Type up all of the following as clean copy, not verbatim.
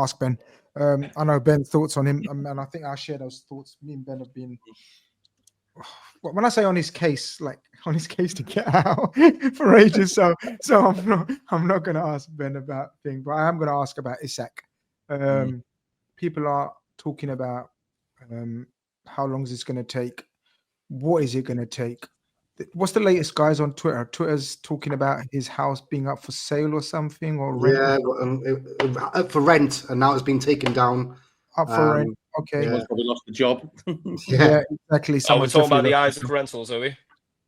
ask Ben. I know Ben's thoughts on him, and I think I share those thoughts. Me and Ben have been, when I say on his case, like on his case to get out for ages. So I'm not going to ask Ben about things, but I am going to ask about Isak. People are talking about how long is this going to take? What is it going to take? What's the latest, guys, on Twitter? Twitter's talking about his house being up for sale or something, or rent. Yeah, for rent, and now it's been taken down. Up for rent. Okay. Someone's probably lost the job. Yeah, exactly. We're talking about the Isak rentals, are we?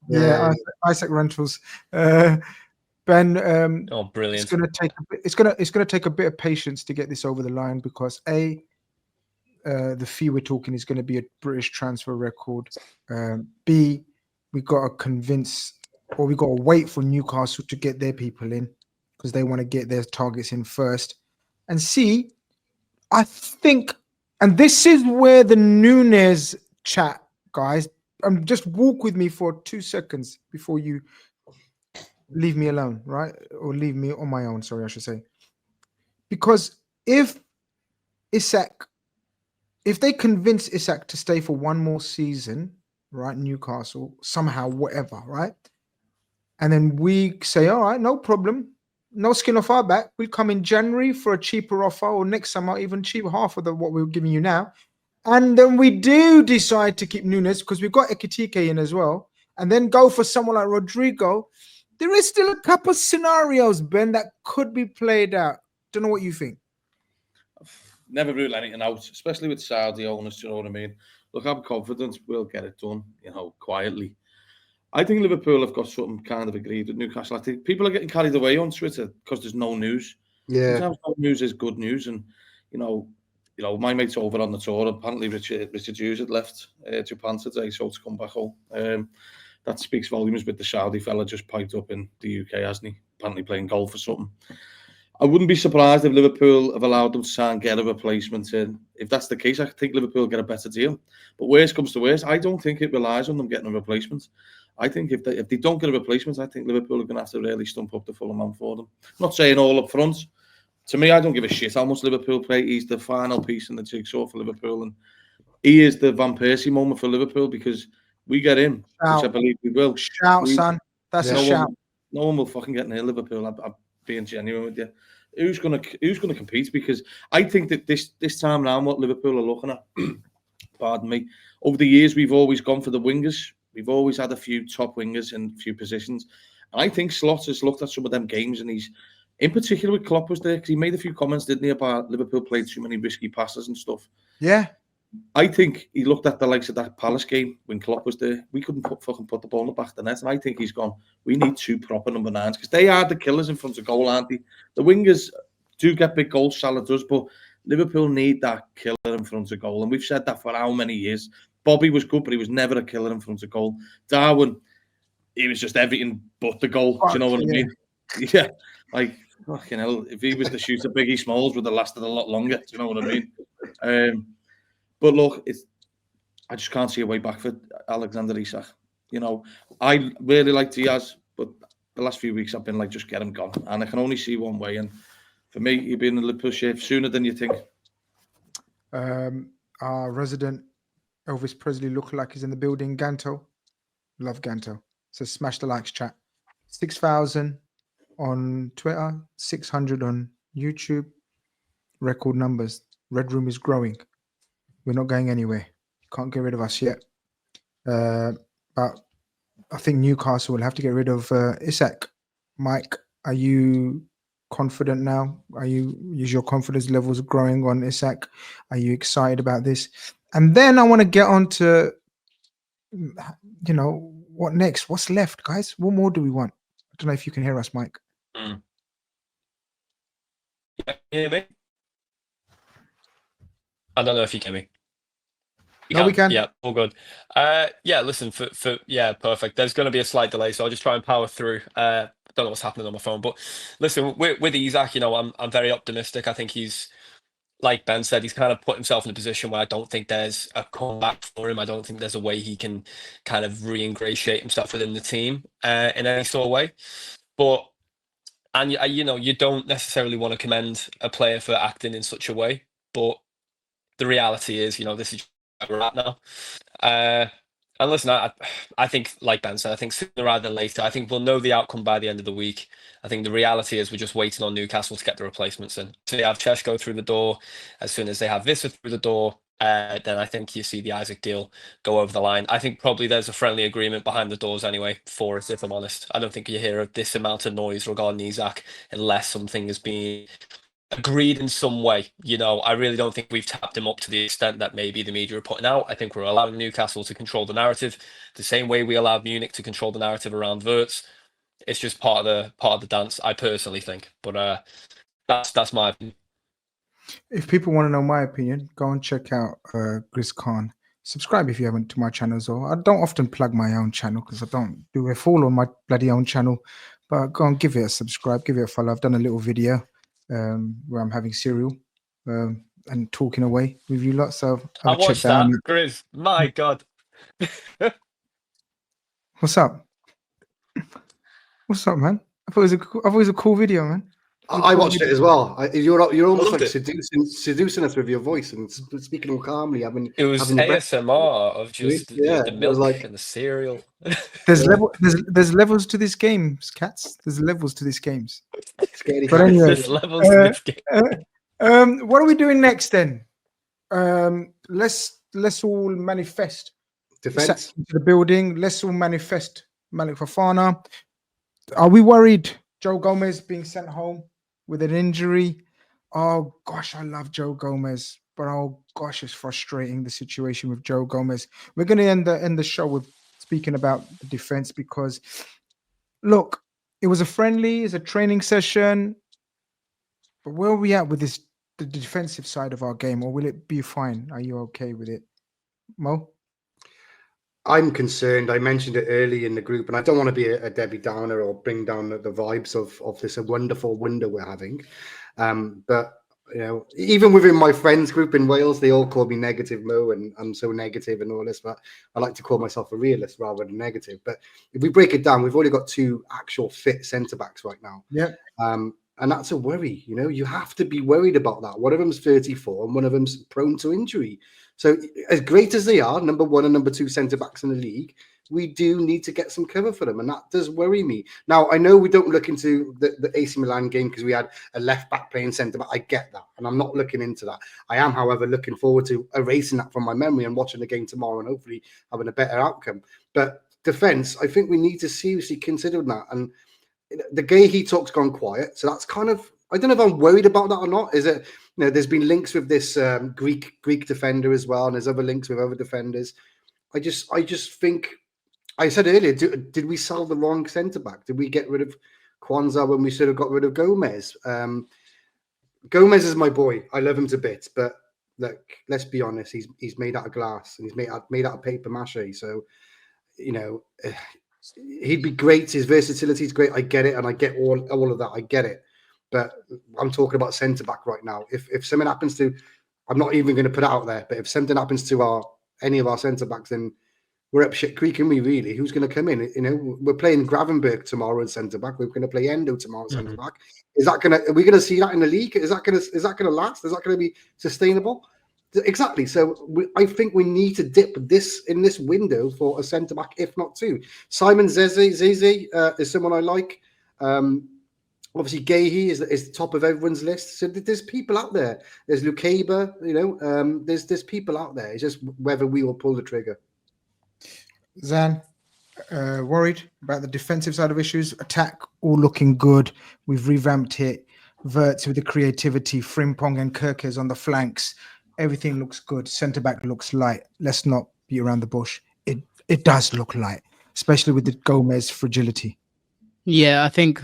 Yeah, Isak rentals. Ben, brilliant! It's gonna take a bit of patience to get this over the line because the fee we're talking is going to be a British transfer record. B, we got to convince, or we got to wait for Newcastle to get their people in because they want to get their targets in first. And C, I think, and this is where the Nunes chat, guys, just walk with me for 2 seconds before you leave me alone, right? Or leave me on my own, sorry, I should say. Because if they convince Isak to stay for one more season, right, Newcastle, somehow, whatever, right? And then we say, all right, no problem. No skin off our back. We come in January for a cheaper offer, or next summer, even cheaper, half of what we're giving you now. And then we do decide to keep Nunes because we've got Ekitike in as well, and then go for someone like Rodrigo. There is still a couple of scenarios, Ben, that could be played out. Don't know what you think. Never rule anything out, especially with Saudi owners, you know what I mean? Look, I'm confident we'll get it done, quietly. I think Liverpool have got something kind of agreed with Newcastle. I think people are getting carried away on Twitter because there's no news. Yeah. Sometimes no news is good news. And, my mate's over on the tour. Apparently Richard Hughes had left Japan today, so to come back home. That speaks volumes with the Saudi fella just piped up in the UK, hasn't he? Apparently playing golf or something. I wouldn't be surprised if Liverpool have allowed them to try and get a replacement in. If that's the case, I think Liverpool get a better deal. But worst comes to worst, I don't think it relies on them getting a replacement. I think if they don't get a replacement, I think Liverpool are going to have to really stump up the full amount for them. I'm not saying all up front. To me, I don't give a shit how much Liverpool play. He's the final piece in the jigsaw for Liverpool. And he is the Van Persie moment for Liverpool because we get him, which I believe we will. Shout, son. That's a shout. No one will fucking get near Liverpool. I'm being genuine with you. Who's gonna compete? Because I think that this time around, what Liverpool are looking at, pardon me, over the years we've always gone for the wingers. We've always had a few top wingers in a few positions, and I think Slot has looked at some of them games, and he's, in particular with Klopp was there because he made a few comments, didn't he, about Liverpool played too many risky passes and stuff. Yeah. I think he looked at the likes of that Palace game when Klopp was there. We couldn't fucking put the ball in the back of the net. And I think he's gone, we need two proper number nines because they are the killers in front of goal, aren't they? The wingers do get big goals, Salah does, but Liverpool need that killer in front of goal. And we've said that for how many years? Bobby was good, but he was never a killer in front of goal. Darwin, he was just everything but the goal. Do you know what I mean? Yeah. Like, fucking hell, if he was to shoot a Biggie Smalls, would have lasted a lot longer. Do you know what I mean? But look, I just can't see a way back for Alexander Isak. I really like Diaz, but the last few weeks I've been like, just get him gone. And I can only see one way. And for me, he'd be in the Liverpool shape sooner than you think. Our resident Elvis Presley lookalike is in the building. Ganto. Love Ganto. So smash the likes, chat. 6,000 on Twitter, 600 on YouTube. Record numbers. Red Room is growing. We're not going anywhere. Can't get rid of us yet. But I think Newcastle will have to get rid of Isak. Mike, are you confident now? Is your confidence levels growing on Isak? Are you excited about this? And then I want to get on to, what next? What's left, guys? What more do we want? I don't know if you can hear us, Mike. Yeah, can you hear me? I don't know if you can hear me. We can. Yeah, all good. Listen, for perfect. There's going to be a slight delay, so I'll just try and power through. I don't know what's happening on my phone, but listen, with Isak, I'm very optimistic. I think he's, like Ben said, he's kind of put himself in a position where I don't think there's a comeback for him. I don't think there's a way he can kind of re-ingratiate himself within the team in any sort of way. But And you know, you don't necessarily want to commend a player for acting in such a way, but the reality is, you know, this is where we're at now. And listen, I think, like Ben said, I think sooner rather than later, I think we'll know the outcome by the end of the week. I think the reality is we're just waiting on Newcastle to get the replacements in. So they have Chesko through the door. As soon as they have Visser through the door, then I think you see the Isak deal go over the line. I think probably there's a friendly agreement behind the doors anyway for it, if I'm honest. I don't think you hear of this amount of noise regarding Isak unless something has been agreed in some way. You know, I really don't think we've tapped him up to the extent that maybe the media are putting out. I think we're allowing Newcastle to control the narrative the same way we allowed Munich to control the narrative around Wirtz. It's just part of the dance, I personally think. But that's my opinion. If people want to know my opinion, go and check out Grizz Khan. Subscribe if you haven't to my channel as well. I don't often plug my own channel because I don't do a fall on my bloody own channel. But go and give it a subscribe, give it a follow. I've done a little video where I'm having cereal and talking away with you lot. So I watched that, Grizz. My God. What's up? What's up, man? I thought it was a cool video, man. I watched it as well. You're almost like it. seducing us with your voice and speaking all calmly. It was ASMR of just the milk like, and the cereal. There's levels to this game, cats. There's levels to this games. Scary. But anyway, There's levels to this game. What are we doing next then? Let's all manifest. Defense into the building. Let's all manifest Malik Fofana. Are we worried? Joe Gomez being sent home with an injury. Oh gosh, I love Joe Gomez, but oh gosh, it's frustrating, the situation with Joe Gomez. We're going to end the show with speaking about the defense because, look, it was a friendly, it's a training session, but where are we at with the defensive side of our game, or will it be fine? Are you okay with it, Mo? I'm concerned. I mentioned it early in the group, and I don't want to be a Debbie Downer or bring down the vibes of this wonderful window we're having. But you know, even within my friends group in Wales, they all call me negative Mo, and I'm so negative and all this. But I like to call myself a realist rather than negative. But if we break it down, we've already got 2 actual fit centre backs right now. Yeah. And that's a worry. You know, you have to be worried about that. One of them's 34, and one of them's prone to injury. So as great as they are, number 1 and number 2 centre-backs in the league, we do need to get some cover for them, and that does worry me. Now, I know we don't look into the AC Milan game because we had a left-back playing centre-back. I get that, and I'm not looking into that. I am, however, looking forward to erasing that from my memory and watching the game tomorrow and hopefully having a better outcome. But defence, I think we need to seriously consider that. And the Gahey talk's gone quiet, so that's kind of, I don't know if I'm worried about that or not. Is it, you know, there's been links with this Greek defender as well, and there's other links with other defenders. I just think, I said earlier, did we sell the wrong centre back? Did we get rid of Kwanzaa when we should have got rid of Gomez? Gomez is my boy. I love him to bits, but look, let's be honest. He's made out of glass and he's made out of paper mache. So, you know, he'd be great. His versatility is great. I get it, and I get all of that. I get it. But I'm talking about centre back right now. If something happens to, I'm not even going to put it out there, but if something happens to any of our centre backs, then we're up shit creek, and we really, who's going to come in? You know, we're playing Gravenberg tomorrow at centre back. We're going to play Endo tomorrow at centre back. Are we going to see that in the league? Is that going to last? Is that going to be sustainable? Exactly. So I think we need to dip in this window for a centre back, if not 2. Simon Zeze is someone I like. Obviously, Gahey is the top of everyone's list. So there's people out there. There's Lukeba, you know. There's people out there. It's just whether we will pull the trigger. Zaan, worried about the defensive side of issues. Attack, all looking good. We've revamped it. Wirtz with the creativity. Frimpong and Kirkes on the flanks. Everything looks good. Centre back looks light. Let's not be around the bush. It does look light, especially with the Gomez fragility. Yeah, I think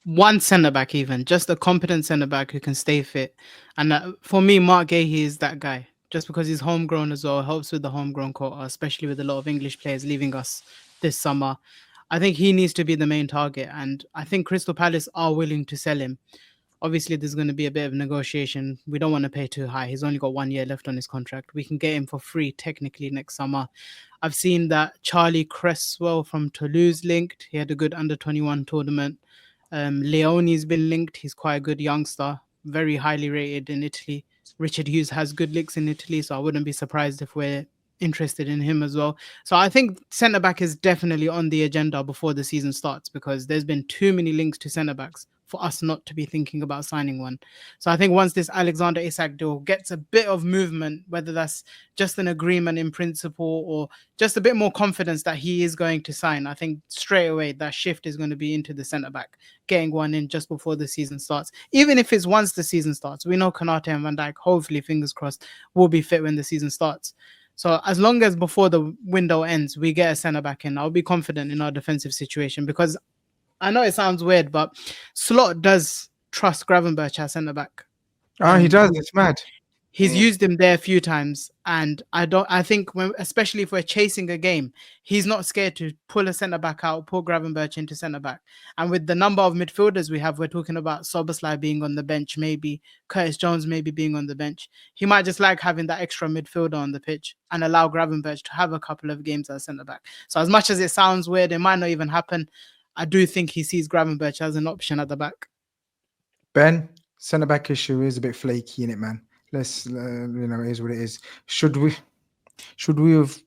one centre back, even just a competent centre back who can stay fit. And for me, Mark Gahey is that guy. Just because he's homegrown as well, helps with the homegrown quota, especially with a lot of English players leaving us this summer. I think he needs to be the main target, and I think Crystal Palace are willing to sell him. Obviously, there's going to be a bit of negotiation. We don't want to pay too high. He's only got 1 year left on his contract. We can get him for free technically next summer. I've seen that Charlie Cresswell from Toulouse linked. He had a good under-21 tournament. Leone's been linked. He's quite a good youngster, very highly rated in Italy. Richard Hughes has good links in Italy, so I wouldn't be surprised if we're interested in him as well. So I think centre back is definitely on the agenda before the season starts, because there's been too many links to centre backs for us not to be thinking about signing one. So I think once this Alexander Isak deal gets a bit of movement, whether that's just an agreement in principle or just a bit more confidence that he is going to sign, I think straight away that shift is going to be into the centre back, getting one in just before the season starts. Even if it's once the season starts, we know Konate and Van Dijk, hopefully, fingers crossed, will be fit when the season starts. So as long as before the window ends, we get a centre back in, I'll be confident in our defensive situation, because I know it sounds weird, but Slot does trust Gravenberch as centre back. He does. It's mad. He's used him there a few times, and I think especially if we're chasing a game, he's not scared to pull a centre back out, pull Gravenberch into centre back. And with the number of midfielders we have, we're talking about Szoboszlai being on the bench, maybe Curtis Jones maybe being on the bench. He might just like having that extra midfielder on the pitch and allow Gravenberch to have a couple of games as centre back. So as much as it sounds weird, it might not even happen. I do think he sees Gravenberch as an option at the back. Ben, centre back issue is a bit flaky, innit, man? Let's, it is what it is. Should we have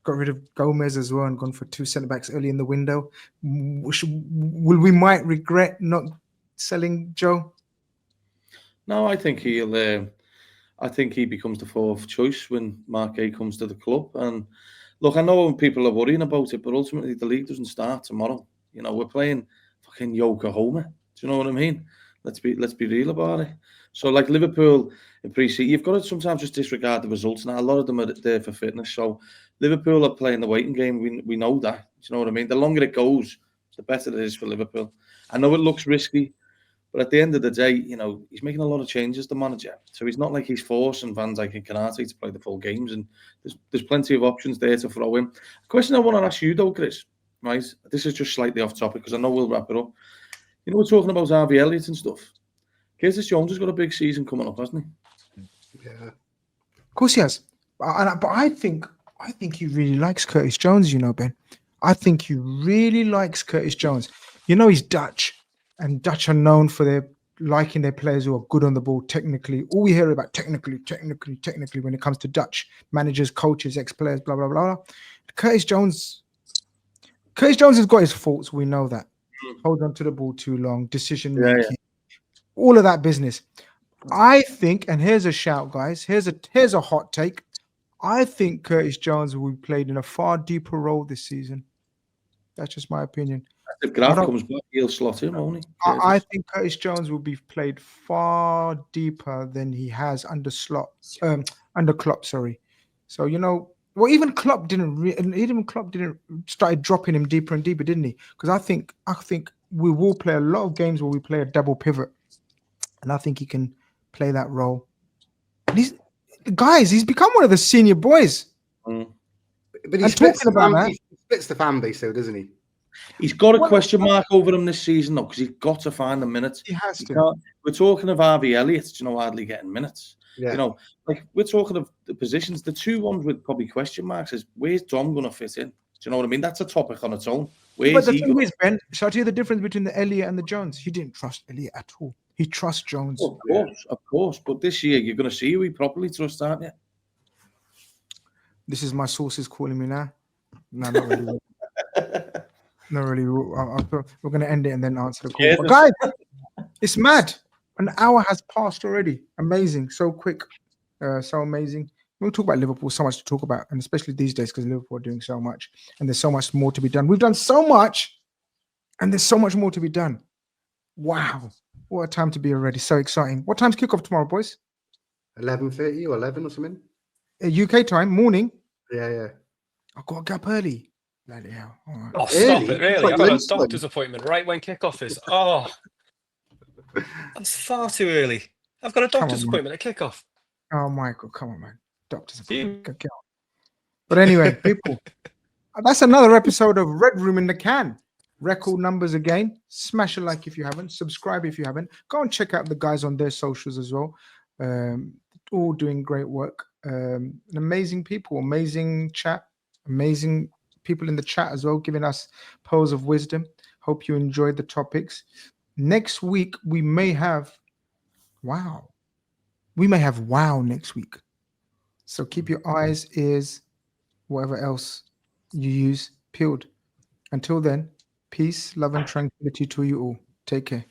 got rid of Gomez as well and gone for 2 centre backs early in the window? We might regret not selling Joe? No, I think he'll. I think he becomes the 4th choice when Mark Gay comes to the club. And look, I know people are worrying about it, but ultimately the league doesn't start tomorrow. We're playing fucking Yokohama. Do you know what I mean? Let's be real about it. So, like Liverpool in pre-season, you've got to sometimes just disregard the results. Now, a lot of them are there for fitness. So, Liverpool are playing the waiting game. We know that. Do you know what I mean? The longer it goes, the better it is for Liverpool. I know it looks risky, but at the end of the day, he's making a lot of changes, the manager. So he's not like he's forcing Van Dijk and Konate to play the full games. And there's plenty of options there to throw in. A question I want to ask you, though, Chris, right? This is just slightly off topic because I know we'll wrap it up. We're talking about Harvey Elliott and stuff. Curtis Jones has got a big season coming up, hasn't he? Yeah. Of course he has. But I think he really likes Curtis Jones, Ben. I think he really likes Curtis Jones. He's Dutch, and Dutch are known for their liking their players who are good on the ball technically. All we hear about technically when it comes to Dutch managers, coaches, ex-players, blah, blah, blah. Curtis Jones has got his faults. We know that. Hold on to the ball too long, decision making, all of that business. I think, and here's a shout, guys. Here's a hot take. I think Curtis Jones will be played in a far deeper role this season. That's just my opinion. If Graf comes back, he'll slot him, won't he? I think Curtis Jones will be played far deeper than he has under Klopp. Sorry. So even Klopp didn't started dropping him deeper and deeper, didn't he? Because I think we will play a lot of games where we play a double pivot, and I think he can play that role. And he's become one of the senior boys. But he splits the fan base, though, doesn't he? He's got a question mark over him this season, though, because he's got to find the minutes. He has to. We're talking of Harvey Elliott, hardly getting minutes. Yeah. We're talking of the positions. The 2 ones with probably question marks is, where's Dom going to fit in? Do you know what I mean? That's a topic on its own. But the thing is, Ben, shall I tell you the difference between the Elliott and the Jones? He didn't trust Elliott at all. He trusts Jones. Of course. But this year, you're going to see who he properly trusts, aren't you? This is my sources calling me now. No, not really. Not really. We're going to end it and then answer the call. Yeah, but guys, it's mad. An hour has passed already. Amazing. So quick. So amazing. We'll talk about Liverpool. So much to talk about. And especially these days because Liverpool are doing so much. And there's so much more to be done. We've done so much. And there's so much more to be done. Wow. What a time to be already. So exciting. What time's kickoff tomorrow, boys? 11:30 or 11 or something? UK time, morning. Yeah. I've got to get up early. Bloody hell. All right. Oh, stop it, really. I've got a doctor's appointment right when kickoff is. Oh, that's far too early. I've got a doctor's appointment at kickoff. Oh, Michael, come on, man. Doctor's appointment. Get on. But anyway, people, that's another episode of Red Room in the Can. Record numbers again. Smash a like if you haven't. Subscribe if you haven't. Go and check out the guys on their socials as well. All doing great work. Amazing people, amazing chat, amazing people in the chat as well, giving us pearls of wisdom. Hope you enjoyed the topics. Next week we may have wow. We may have wow next week. So keep your eyes, ears, whatever else you use peeled. Until then, peace, love, and tranquility to you all. Take care.